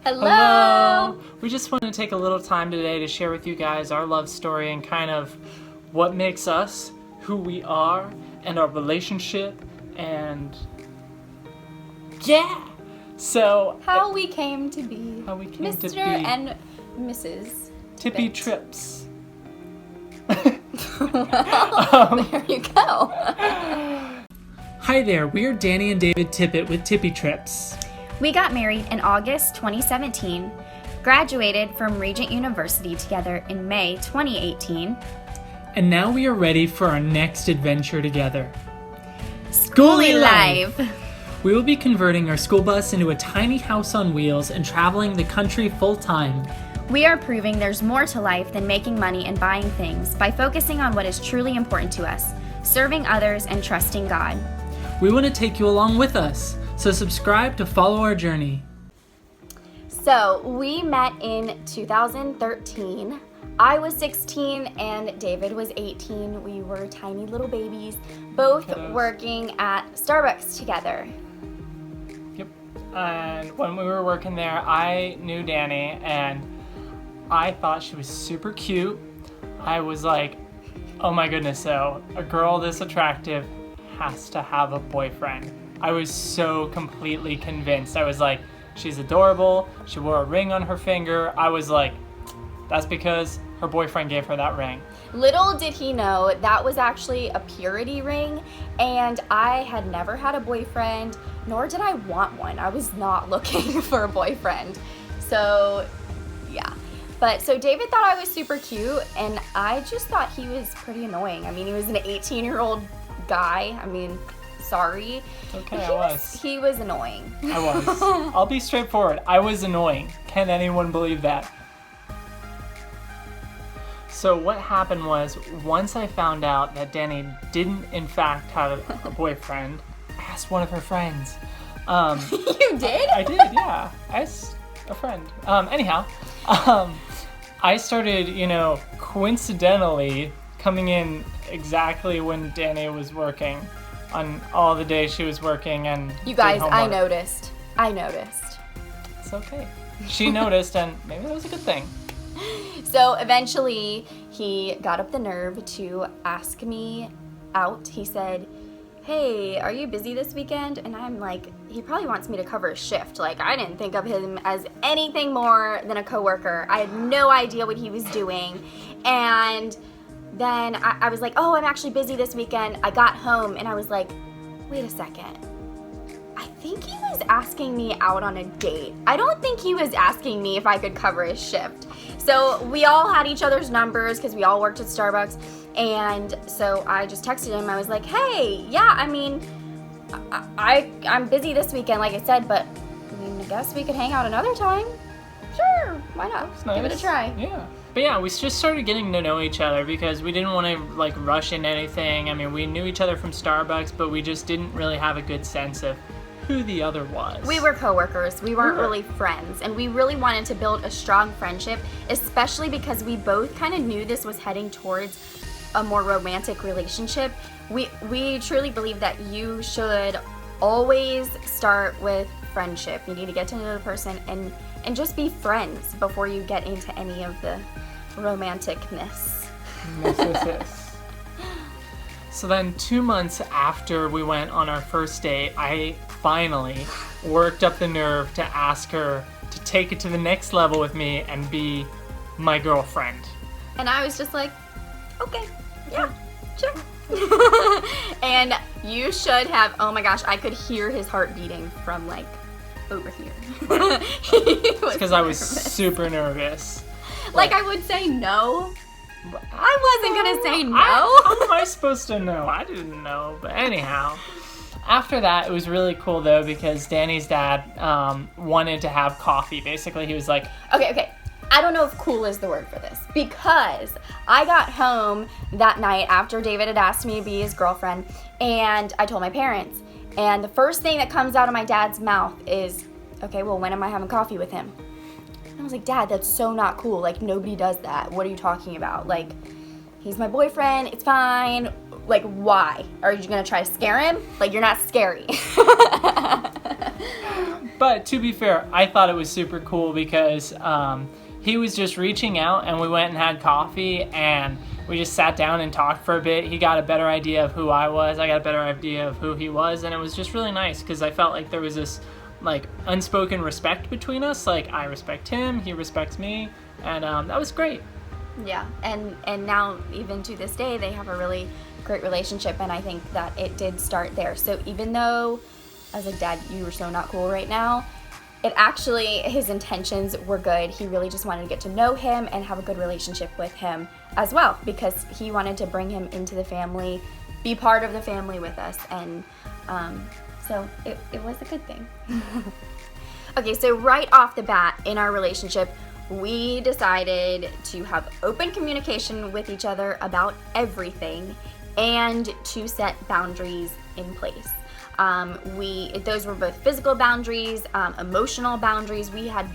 Hello! We just want to take a little time today to share with you guys our love story and kind of what makes us who we are and our relationship and yeah! So How we came to be Mr. and Mrs. Tippy Trips. Well, there you go. Hi there, we are Danny and David Tippett with Tippy Trips. We got married in August 2017, graduated from Regent University together in May 2018. And now we are ready for our next adventure together. Skoolie Life! We will be converting our school bus into a tiny house on wheels and traveling the country full time. We are proving there's more to life than making money and buying things by focusing on what is truly important to us, serving others and trusting God. We want to take you along with us, so subscribe to follow our journey. So, we met in 2013. I was 16 and David was 18. We were tiny little babies, both working at Starbucks together. Yep. And when we were working there, I knew Danny and I thought she was super cute. I was like, oh my goodness, so a girl this attractive has to have a boyfriend. I was so completely convinced. I was like, she's adorable. She wore a ring on her finger. I was like, that's because her boyfriend gave her that ring. Little did he know that was actually a purity ring, and I had never had a boyfriend, nor did I want one. I was not looking for a boyfriend. So, yeah. But so David thought I was super cute, and I just thought he was pretty annoying. I mean, he was an 18-year-old guy. I mean, sorry. Okay, He was annoying. I was. I'll be straightforward. I was annoying. Can anyone believe that? So what happened was, once I found out that Danny didn't in fact have a boyfriend, I asked one of her friends. You did? I did, yeah. I asked a friend. Anyhow, I started, coincidentally coming in exactly when Danny was working on all the days she was working and you guys, did I homework. noticed. It's okay. She noticed, and maybe that was a good thing. So eventually he got up the nerve to ask me out. He said, hey, are you busy this weekend? And I'm like, he probably wants me to cover a shift. Like, I didn't think of him as anything more than a coworker. I had no idea what he was doing. And then I was like, oh, I'm actually busy this weekend. I got home and I was like, wait a second. I think he was asking me out on a date. I don't think he was asking me if I could cover his shift. So we all had each other's numbers because we all worked at Starbucks. And so I just texted him. I was like, hey, yeah, I mean, I'm busy this weekend, like I said, but I guess we could hang out another time. Sure, why not? Nice. Give it a try. Yeah. But yeah, we just started getting to know each other because we didn't want to rush into anything. I mean, we knew each other from Starbucks, but we just didn't really have a good sense of who the other was. We were coworkers. We weren't really friends, and we really wanted to build a strong friendship, especially because we both kind of knew this was heading towards a more romantic relationship. We truly believe that you should always start with friendship. You need to get to know the person and just be friends before you get into any of the romanticness. So then 2 months after we went on our first date, I finally worked up the nerve to ask her to take it to the next level with me and be my girlfriend. And I was just like, okay, yeah, sure. And you should have, oh my gosh, I could hear his heart beating from over here. It's because I was super nervous. I would say no. I wasn't gonna say no. How am I supposed to know? I didn't know. But anyhow, after that, it was really cool though because Danny's dad wanted to have coffee. Basically, he was like, Okay. I don't know if cool is the word for this because I got home that night after David had asked me to be his girlfriend, and I told my parents. And the first thing that comes out of my dad's mouth is, okay, well, when am I having coffee with him? And I was like, Dad, that's so not cool. Nobody does that. What are you talking about? He's my boyfriend. It's fine. Why? Are you going to try to scare him? You're not scary. But to be fair, I thought it was super cool because he was just reaching out, and we went and had coffee, and we just sat down and talked for a bit. He got a better idea of who I was. I got a better idea of who he was, and it was just really nice because I felt like there was this like unspoken respect between us. Like, I respect him, he respects me, and that was great. Yeah, and now even to this day they have a really great relationship, and I think that it did start there. So even though I was like, Dad, you were so not cool right now, it actually, his intentions were good. He really just wanted to get to know him and have a good relationship with him as well, because he wanted to bring him into the family, be part of the family with us, and so it was a good thing. Okay, so right off the bat in our relationship, we decided to have open communication with each other about everything and to set boundaries in place. Those were both physical boundaries, emotional boundaries. We had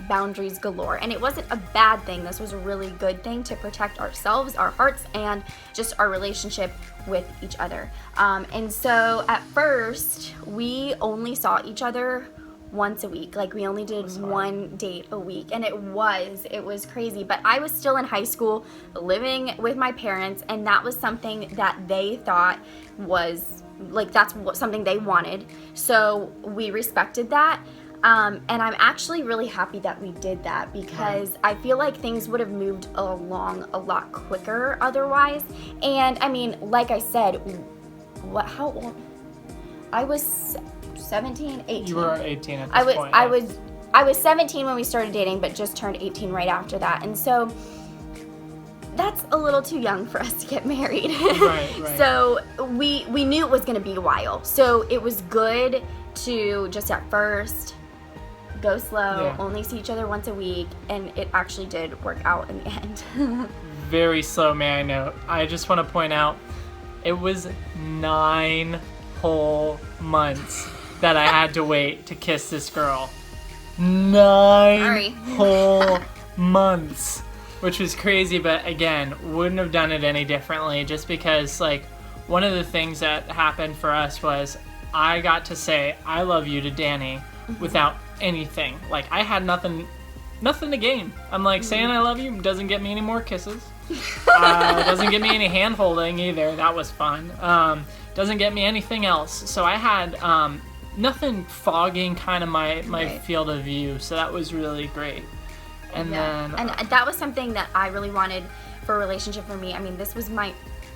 boundaries galore, and it wasn't a bad thing. This was a really good thing to protect ourselves, our hearts, and just our relationship with each other. And so at first, we only saw each other once a week. Like, we only did one date a week, and it was crazy. But I was still in high school living with my parents, and that was something that they thought was like, something they wanted. So we respected that. And I'm actually really happy that we did that, because I feel like things would have moved along a lot quicker otherwise. And I mean, like I said, how old? I was 17, 18. You were 18 at this point. I was 17 when we started dating, but just turned 18 right after that. And so that's a little too young for us to get married. Right. So we knew it was going to be a while. So it was good to just at first go slow, only see each other once a week, and it actually did work out in the end. Very slow, may I note. I just want to point out, it was 9 whole months that I had to wait to kiss this girl. 9 whole months, which was crazy, but again, wouldn't have done it any differently, just because, like, one of the things that happened for us was I got to say I love you to Danny without anything. Like, I had nothing to gain. I'm like, saying I love you doesn't get me any more kisses. Doesn't get me any hand holding either. That was fun. Doesn't get me anything else. So I had nothing fogging kind of my field of view. So that was really great. And then that was something that I really wanted for a relationship for me. I mean,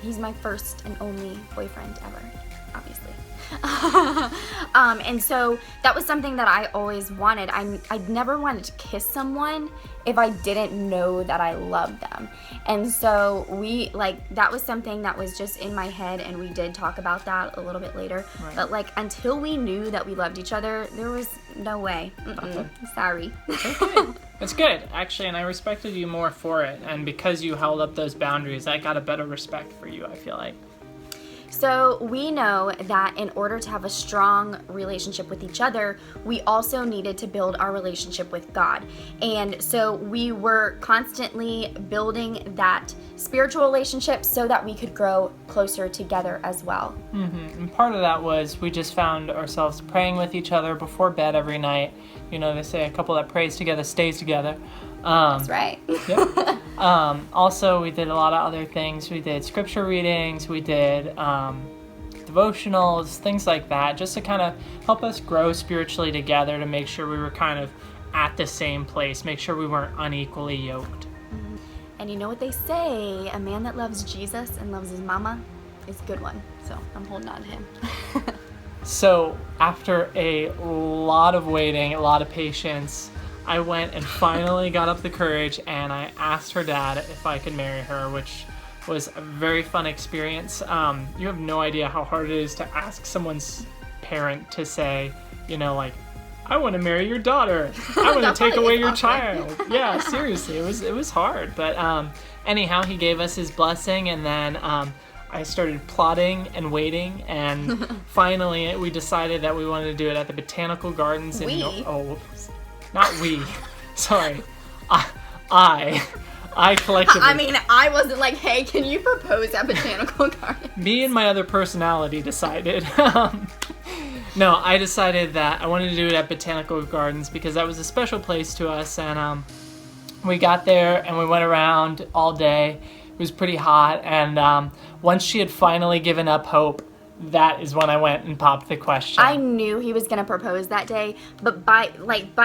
he's my first and only boyfriend ever, obviously. And so that was something that I always wanted. I never wanted to kiss someone if I didn't know that I loved them. And so that was something that was just in my head, and we did talk about that a little bit later. Right. But like, until we knew that we loved each other, there was no way. Sorry. Okay. It's good, actually, and I respected you more for it. And because you held up those boundaries, I got a better respect for you, I feel like. So we know that in order to have a strong relationship with each other, we also needed to build our relationship with God. And so we were constantly building that spiritual relationship so that we could grow closer together as well. Mm-hmm. And part of that was we just found ourselves praying with each other before bed every night. You know, they say a couple that prays together stays together. That's right. Yep. Also, we did a lot of other things. We did scripture readings, we did devotionals, things like that, just to kind of help us grow spiritually together, to make sure we were kind of at the same place, make sure we weren't unequally yoked. Mm-hmm. And you know what they say, a man that loves Jesus and loves his mama is a good one. So I'm holding on to him. So after a lot of waiting, a lot of patience, I went and finally got up the courage, and I asked her dad if I could marry her, which was a very fun experience. You have no idea how hard it is to ask someone's parent to say, you know, like, I want to marry your daughter. I want to take away your child. Yeah, seriously, it was hard. But anyhow, he gave us his blessing, and then I started plotting and waiting, and finally we decided that we wanted to do it at the Botanical Gardens in not we. Sorry. I collectively. I mean, I wasn't like, hey, can you propose at Botanical Gardens? Me and my other personality decided. No, I decided that I wanted to do it at Botanical Gardens because that was a special place to us, and we got there and we went around all day. It was pretty hot, and once she had finally given up hope, that is when I went and popped the question. I knew he was gonna propose that day, but by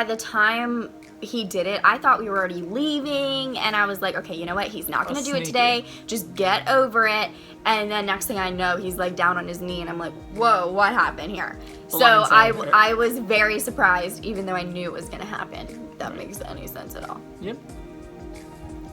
the time he did it, I thought we were already leaving, and I was like, okay, you know what? He's not gonna do it today. Just get over it. And then next thing I know, he's like down on his knee, and I'm like, whoa, what happened here? So I was very surprised, even though I knew it was gonna happen. If that makes any sense at all. Yep.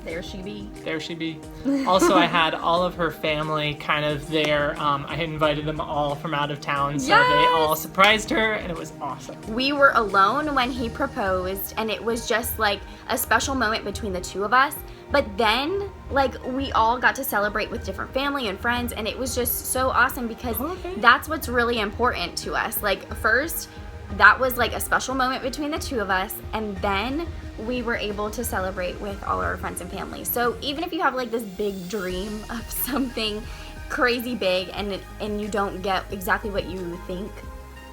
There she be. There she be. Also, I had all of her family kind of there. I had invited them all from out of town, so they all surprised her, and it was awesome. We were alone when he proposed, and it was just like a special moment between the two of us. But then, like, we all got to celebrate with different family and friends, and it was just so awesome because that's what's really important to us. Like, first, that was like a special moment between the two of us, and then we were able to celebrate with all our friends and family. So even if you have like this big dream of something crazy big and you don't get exactly what you think,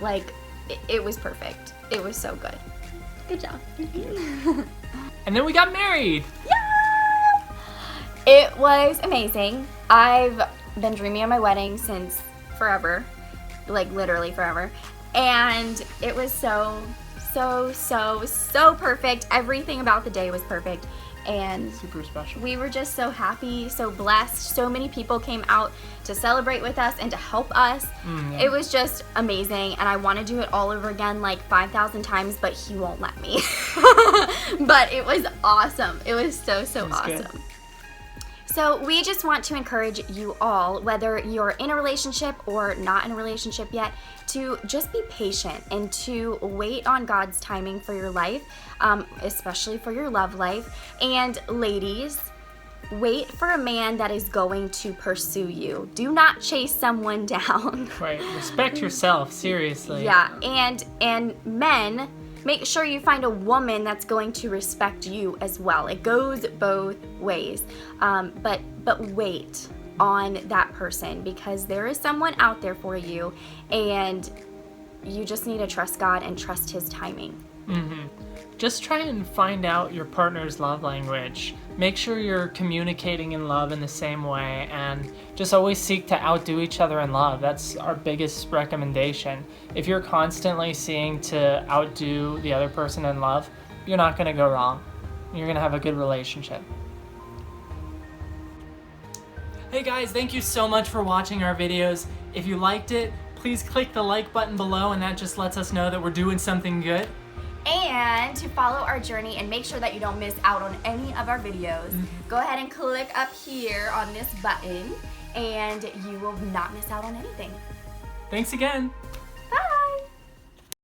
like, it was perfect. It was so good. Good job. Thank you. And then we got married. Yeah! It was amazing. I've been dreaming of my wedding since forever, like literally forever. And it was so perfect. Everything about the day was perfect. And super special. We were just so happy, so blessed. So many people came out to celebrate with us and to help us. Yeah. It was just amazing, and I want to do it all over again like 5,000 times, but he won't let me. But it was awesome. It was so awesome. Good. So we just want to encourage you all, whether you're in a relationship or not in a relationship yet, to just be patient and to wait on God's timing for your life, especially for your love life. And ladies, wait for a man that is going to pursue you. Do not chase someone down. Right. Respect yourself, seriously. Yeah. And men, make sure you find a woman that's going to respect you as well. It goes both ways. But wait on that person, because there is someone out there for you, and you just need to trust God and trust His timing. Mm-hmm. Just try and find out your partner's love language. Make sure you're communicating in love in the same way, and just always seek to outdo each other in love. That's our biggest recommendation. If you're constantly seeking to outdo the other person in love, you're not going to go wrong. You're going to have a good relationship. Hey guys, thank you so much for watching our videos. If you liked it, please click the like button below, and that just lets us know that we're doing something good. And to follow our journey and make sure that you don't miss out on any of our videos, go ahead and click up here on this button, and you will not miss out on anything. Thanks again.